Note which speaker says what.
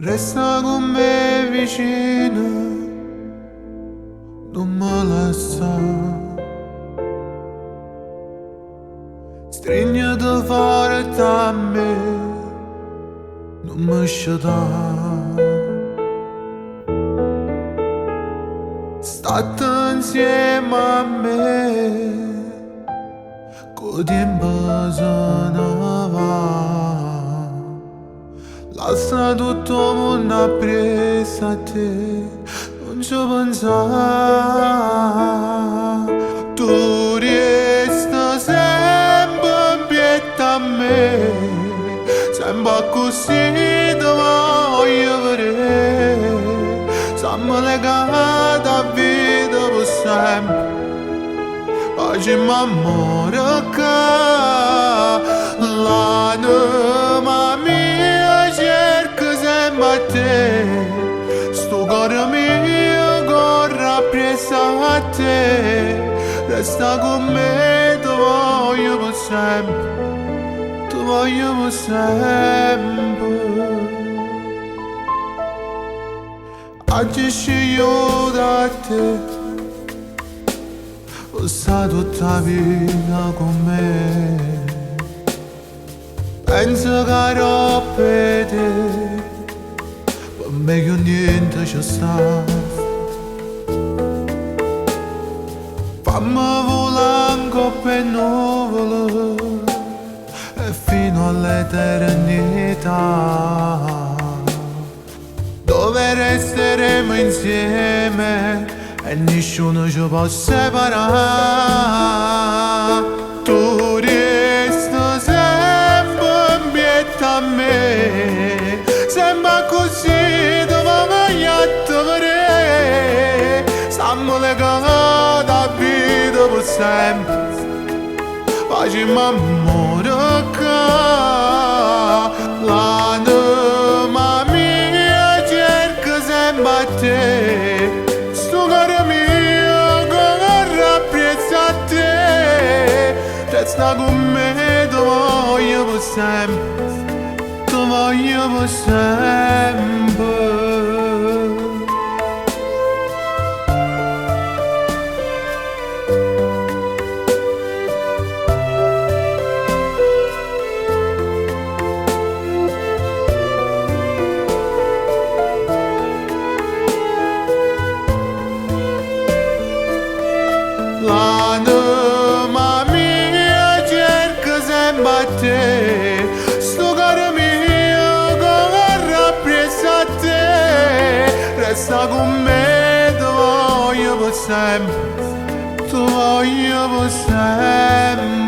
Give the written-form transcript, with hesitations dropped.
Speaker 1: Resta con me vicino, non me lascia. Stringiti forte a me, non mi sciatare. State insieme a me, col tempo se ne va. Lascia tutto il mondo appresso a te, non ci pensare. Tu resta sempre in piedi a me, sempre così ti voglio vedere. Siamo legati a vita per sempre, facciamo amore che l'anima mia cerca sempre a te. Sto cuore mio corre appresso a te. Resta con me, ti voglio per sempre, ti voglio per sempre. Agisci io da te, ho stato tutta la vita con me. Penso che ero per te, per me che niente ci sta. Fammi volare in coppe nuvole e fino all'eternità, dove resteremo insieme e nessuno ci può separare. Tu resta sempre in piedi a me, sembra così dove voglio te vedere. Stiamo legati a vita per sempre, facciamo amore che l'anima mia cerca sempre a te. Sto cuore mio corre appresso a te. Resta con me, ti voglio per sempre, ti voglio per sempre. L'anima mia cerca sempre a te. Sto cuore mio corre appresso a te. Resta con me, ti voglio per sempre, ti voglio per sempre.